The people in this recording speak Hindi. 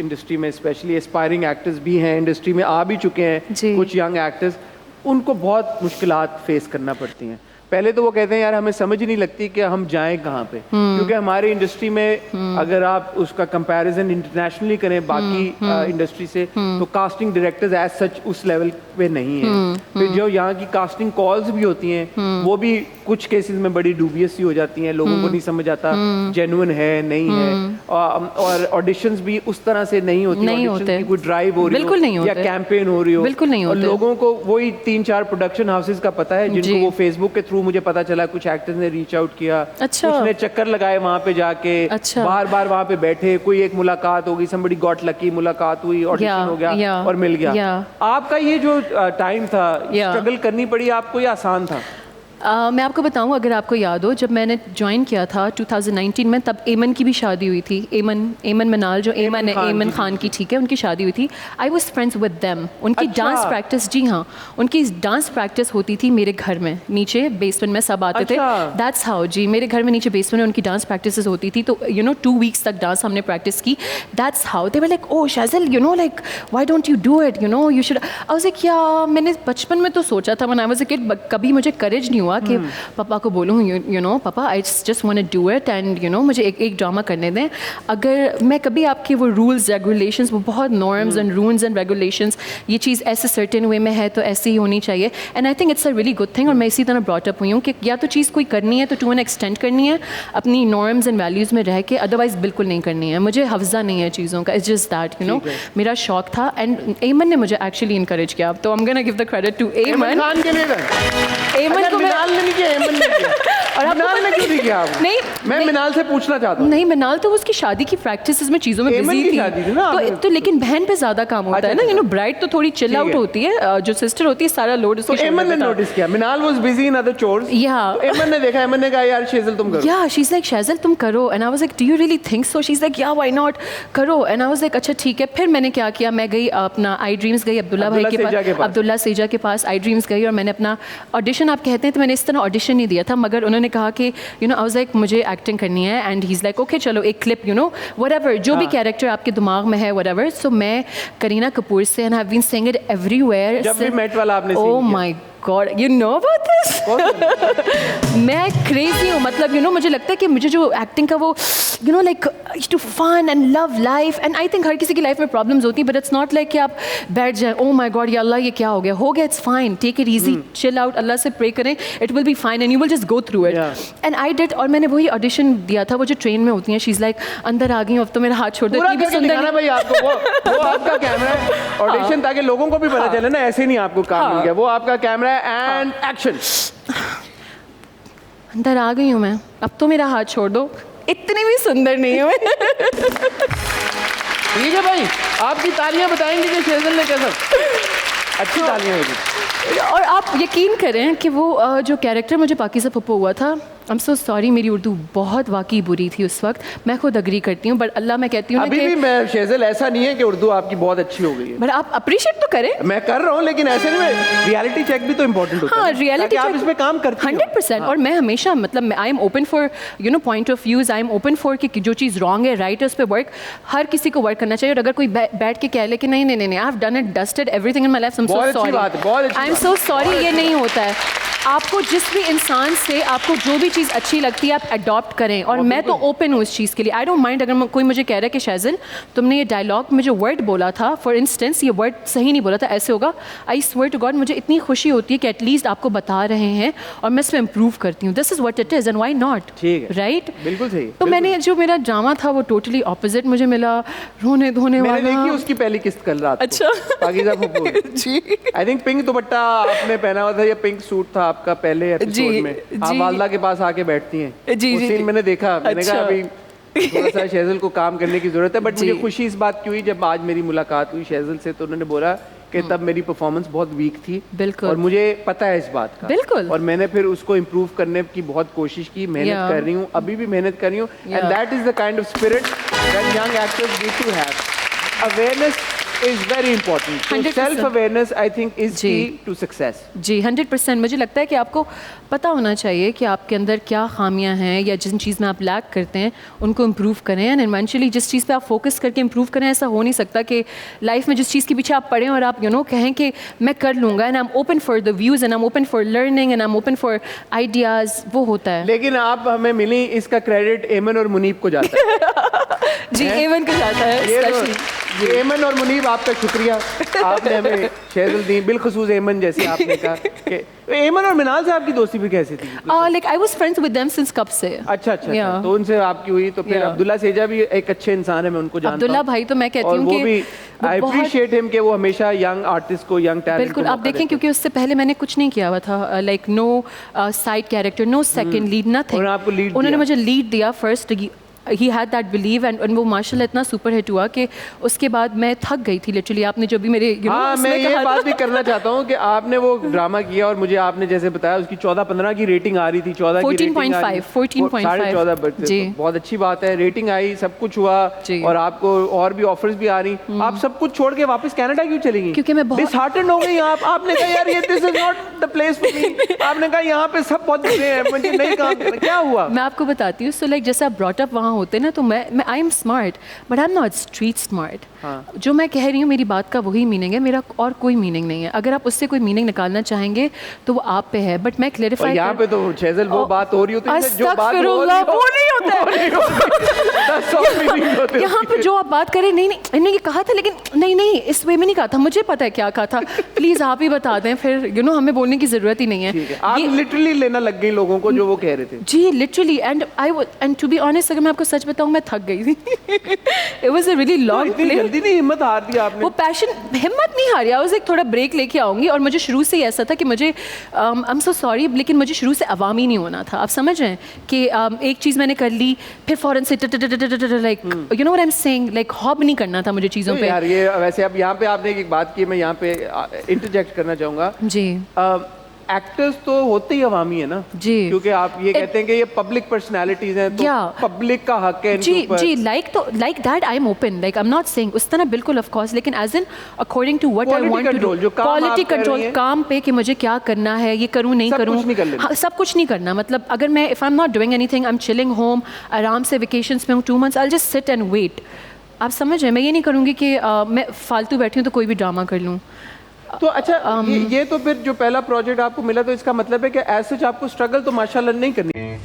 इंडस्ट्री में स्पेशली एस्पायरिंग एक्टर्स भी हैं, इंडस्ट्री में आ भी चुके हैं कुछ यंग एक्टर्स, उनको बहुत मुश्किलात फेस करना पड़ती हैं। पहले तो वो कहते हैं यार हमें समझ ही नहीं लगती कि हम जाएं कहाँ पे, क्योंकि हमारी इंडस्ट्री में अगर आप उसका कंपैरिजन इंटरनेशनली करें बाकी इंडस्ट्री से, तो कास्टिंग डायरेक्टर्स एज सच उस लेवल पे नहीं है। फिर जो यहाँ की कास्टिंग कॉल्स भी होती हैं वो भी कुछ केसेस में बड़ी डूबियस सी हो जाती हैं, लोगों को नहीं समझ आता जेन्युइन है नहीं है, और ऑडिशंस भी उस तरह से नहीं होती, कोई ड्राइव हो रही हो या कैंपेन हो रही हो, बिल्कुल नहीं होते। लोगों को वही 3-4 प्रोडक्शन हाउसेस का पता है जिनको वो फेसबुक के थ्रू मुझे पता चला कुछ एक्टर्स ने रीच आउट किया, कुछ ने चक्कर लगाए वहां पे जाके, बार बार वहां पे बैठे, कोई एक मुलाकात होगी, somebody got lucky, मुलाकात हुई, ऑडिशन हो गया और मिल गया। आपका ये जो टाइम था, स्ट्रगल करनी पड़ी आपको या आसान था? मैं आपको बताऊं, अगर आपको याद हो, जब मैंने ज्वाइन किया था 2019 में, तब एमन की भी शादी हुई थी। एमन मनाल जो एमन है, एमन खान की, ठीक है, उनकी शादी हुई थी। I was friends with them. उनकी डांस प्रैक्टिस, जी हाँ, उनकी डांस प्रैक्टिस होती थी मेरे घर में, नीचे बेसमेंट में सब आते थे। दैट्स हाउ जी, मेरे घर में नीचे बेसमेंट में उनकी डांस प्रैक्टिस होती थी। तो 2 वीक्स तक डांस हमने प्रैक्टिस की। That's how they were like, oh Shazil, like why don't you do it, you should. I was like, yeah मैंने बचपन में तो सोचा था, when I was a kid, कभी मुझे करेज नहीं हुआ कि पापा को बोलूँ, पापा I just want to do it, and मुझे एक ड्रामा करने दें। अगर मैं कभी आपके वो रूल्स रेगुलेशंस, वो बहुत norms and rules and regulations, ये चीज़ ऐसे सर्टेन वे में है तो ऐसी ही होनी चाहिए, and I think it's a really good thing. और मैं इसी तरह ब्रॉट अप हुई हूँ कि या तो चीज़ कोई करनी है तो टू एन एक्सटेंट करनी है, अपनी नॉर्म्स एंड वैल्यूज़ में रह के, अदरवाइज बिल्कुल नहीं करनी है। मुझे हफ्जा नहीं है चीज़ों का, इट्स जस्ट दैट मेरा शौक था, एंड एमन ने मुझे एक्चुअली इंकरेज किया। तो I am gonna give the credit to Aman को। और मिनाल ने क्यों नहीं किया? नहीं, मैं मिनाल से पूछना चाहता हूँ। नहीं, मिनाल तो उसकी शादी की प्रैक्टिस में चीज़ों में बिजी थी, तो लेकिन बहन पे ज़्यादा काम होता है ना, ब्राइड तो थोड़ी चिल आउट होती है, जो सिस्टर होती है सारा लोड उसकी शोल्डर पे था। एमन ने नोटिस किया Minal was busy in other chores, Aiman ने देखा, एमन ने कहा यार शेज़ल तुम करो, या शी इज लाइक शाज़िल तुम करो, and I was like do you really think so? She is like या व्हाई नॉट, करो। एंड आई वाज लाइक अच्छा ठीक है। फिर मैंने क्या किया, मैं गई अपना आई ड्रीम्स गई, अब्दुल्ला भाई के पास, अब्दुल्ला सेजा के पास आई ड्रीम्स गई, और मैंने अपना ऑडिशन, आप कहते हैं तो मैंने इस तरह ऑडिशन नहीं दिया था, मगर उन्होंने कहा कि आई वाज लाइक मुझे एक्टिंग करनी है, and he is like okay चलो एक क्लिप व्हाटएवर, जो भी कैरेक्टर आपके दिमाग में है व्हाटएवर। सो मैं करीना कपूर से, and I have been saying it everywhere. जब भी मेट वाला आपने oh my god, you know about this? मैं क्रेजी हूँ, मतलब मुझे लगता है कि मुझे जो एक्टिंग का वो like to fun and love life, and I think हर किसी की लाइफ में प्रॉब्लम्स होती हैं, बट इट्स नॉट लाइक कि आप बैठ जाए ओह माय गॉड या अल्लाह ये क्या हो गया, it's fine, take it easy, chill out, Allah से प्रे करें, it will be fine and you will just go through it. And I did, और मैंने वही ऑडिशन दिया था, वो जो ट्रेन में होती हैं, शी इज लाइक अंदर आ गई, अब तो मेरा हाथ छोड़ दो, इतनी भी सुंदर भाई आपको वो आपका कैमरा है, ऑडिशन ताकि लोगों को भी पता चले ना, ऐसे नहीं आपको काम मिल गया, वो आपका कैमरा है, एंड एक्शन। अंदर आ गई हूँ मैं, अब तो मेरा हाथ छोड़ दो, इतनी भी सुंदर नहीं हूँ मैं। ठीक है भाई, आपकी तालियां बताएंगे कि शेज़ल ने कैसा, अच्छी तालियां होगी। और आप यकीन करें कि वो जो कैरेक्टर मुझे पाकीज़ा पप्पू हुआ था, आई एम सो सॉरी, मेरी उर्दू बहुत वाकई बुरी थी उस वक्त, मैं खुद अग्री करती हूँ, बट अल्लाह मैं कहती हूँ अभी भी मैं शेज़ल ऐसा नहीं है कि उर्दू आपकी बहुत अच्छी हो गई है, बट आप अप्रिशिएट तो करें। मैं कर रहा हूँ, लेकिन ऐसे में रियलिटी चेक भी तो इम्पोर्टेंट होता है। हाँ, रियलिटी आप इसमें काम करते हैं 100%। और मैं हमेशा, मतलब आई am open for point of views, I am open for कि जो चीज़ रॉन्ग है राइट है, उस पर वर्क, हर किसी को वर्क करना चाहिए। और अगर कोई बैठ के कह ले कि नहीं I have done it, dusted everything in my life, I am so sorry, ये नहीं होता है। आपको जिस भी इंसान से आपको जो भी चीज़ अच्छी लगती है आप अडॉप्ट करें, और मैं तो ओपन हूँ इस चीज़ के लिए। आई डोंट माइंड अगर कोई मुझे कह रहा है कि शाज़िल तुमने ये डायलॉग में जो वर्ड बोला था, फॉर इंस्टेंस ये वर्ड सही नहीं बोला था, ऐसे होगा, आई स्वेयर टू गॉड मुझे इतनी खुशी होती है कि एटलीस्ट आपको बता रहे हैं और मैं इसमें इम्प्रूव करती हूँ। This is what it is and why not, right? बिल्कुल सही। तो मैंने जो मेरा ड्रामा था वो टोटली ऑपोजिट मुझे मिला, रोने धोने वाला। मैंने देखी उसकी पहली किस्त कल रात। अच्छा, Pakeezah Pappu ji, I think pink दुपट्टा आपने पहना हुआ था या पिंक सूट था आपका पहले एपिसोड में, आप वालदा के पास आके बैठती हैं, जी, उस सीन मैंने देखा, मैंने कहा अभी थोड़ा सा शेज़ल को काम करने की जरूरत है। बट मुझे खुशी इस बात की हुई जब आज मेरी मुलाकात हुई शेज़ल से, तो उन्होंने बोला कि तब मेरी परफॉर्मेंस बहुत वीक थी, बिल्कुल, और मुझे पता है इस बात का, बिल्कुल, और मैंने फिर उसको इम्प्रूव करने की बहुत कोशिश की, मेहनत कर रही हूँ, अभी भी मेहनत कर रही हूँ, and that is the kind of spirit that young actors need to have. Awareness is very important. So 100%. self awareness I think is जी. key to success. जी 100%। मुझे लगता है कि आपको पता होना चाहिए कि आपके अंदर क्या खामियां हैं या जिन चीज़ में आप लैक करते हैं उनको इम्प्रूव करें, एंड इवेंचुअली जिस चीज़ पे आप फोकस करके इम्प्रूव करें, ऐसा हो नहीं सकता कि लाइफ में जिस चीज़ के पीछे आप पढ़ें और आप कहें कि मैं कर लूँगा, and I am open for the views and I am open for learning and I am open for ideas, वो होता है। लेकिन आप हमें मिली, इसका क्रेडिट एमन और मुनीब को जाता है। जी एवन को जाता है ये स्पेशली। तो एमन और मुनीब आपका शुक्रिया, आपने हमें शेज़ल दी, बिलखुसूस एमन जैसे आपने कहा कि एमन और मिनाल से आपकी दोस्ती भी कैसी थी? Like I was friends with them since कब से। अच्छा, Yeah. तो उनसे आपकी हुई, तो फिर Yeah. अब्दुल्ला सेजा भी एक अच्छे इंसान है, मैं उनको जानता अब्दुल्ला हूं। भाई तो मैं कहती और हूँ वो कि भी वो आई बहुत- अप्रिशिएट हिम कि वो हमेशा यंग आर्टिस्ट को, यंग टैलेंट बिल्कुल आप देखें, क्योंकि उससे पहले मैंने कुछ नहीं किया हुआ था, like no side character, no second lead, nothing. उन्होंने आपको lead उन्होंने दिया। मुझे लीड दिया first, he had that believe, and वो माशाल्लाह इतना सुपर हिट हुआ कि उसके बाद मैं थक गई थी लिटरली। आपने जो भी मेरे हाँ, मैं ये बात भी करना चाहता हूँ कि आपने वो ड्रामा किया और मुझे आपने जैसे बताया उसकी 14-15 की रेटिंग आ रही थी, 14 की रेटिंग आ रही थी, 14.5 14.5 बच्चे, जी। तो बहुत अच्छी बात है, रेटिंग आई, सब कुछ हुआ जी। और आपको और भी ऑफर्स भी आ रही, आप सब कुछ छोड़ के वापस कनाडा क्यों चली गई? क्योंकि मैं बहुत- डिसहार्टेंड हो गई आप, आपने कहा यार ये this is not the place for me, आपने कहा यहाँ पे सब बहुत बुरे हैं, मुझे नहीं काम करना, क्या हुआ? मैं आपको बताती हूँ, सो लाइक जैसे आप ब्रॉट अप वहाँ होते हैं ना, तो मैं I am smart but I am not street smart. जो मैं कह रही हूँ मेरी बात का वही मीनिंग है, मेरा और कोई मीनिंग नहीं है। अगर आप उससे कोई मीनिंग निकालना चाहेंगे तो वो आप पे है, बट मैं और क्लेरिफाई यहाँ पे तो शेज़ल वो बात हो रही होती है जो बात अस्तगफिरुल्लाह, वो नहीं होता है। यहाँ पे जो आप बात करें, नहीं इन्होंने ये कहा था, लेकिन नहीं इस वे में नहीं कहा था, मुझे पता है क्या कहा था, प्लीज आप ही बता दें, फिर हमें बोलने की जरूरत ही नहीं है। आप लिटरली लेना लग गई लोगों को जो वो कह रहे थे। जी literally, and to be honest, अगर मैं आपको सच बताऊं, मैं थक गई थी। It was a really long इतनी प्ले। जल्दी नहीं हिम्मत हार दी आपने? वो पैशन, हिम्मत नहीं हारी, आई वाज एक थोड़ा ब्रेक लेके आऊंगी, और मुझे शुरू से ही ऐसा था कि मुझे आई एम सो सॉरी, लेकिन मुझे शुरू से अवामी नहीं होना था। आप समझ रहे हैं कि एक चीज़ मैंने कर ली, फिर फौरन से like you know what I am saying, like hob नहीं करना था मुझे चीज़ों पे। यार ये वैसे अब यहाँ पे आपने एक बात की, मैं यहाँ पे इंटरजेक्ट करना चाहूँगा। जी एक्टर्स तो होते ही अवामी है ना जी, क्योंकि आप ये कहते हैं कि ये पब्लिक पर्सनालिटीज हैं, तो पब्लिक का हक है जी जी, like that I am open, like I am not saying उस तरह बिल्कुल ऑफ कोर्स, लेकिन as in according to what I want to do, quality control, काम पे कि मुझे क्या करना है, ये करूँ नहीं करूँ, सब कुछ नहीं करना। मतलब अगर मैं if I am not doing anything, I am chilling home, आराम से वेकेशंस में हूँ 2 months, I will just sit and wait. आप समझ रहे हैं, मैं ये नहीं करूँगी कि मैं फालतू बैठी हूँ तो कोई भी ड्रामा कर लूँ। तो अच्छा ये तो फिर जो पहला प्रोजेक्ट आपको मिला, तो इसका मतलब है कि एज सच आपको स्ट्रगल तो माशाल्लाह नहीं करनी।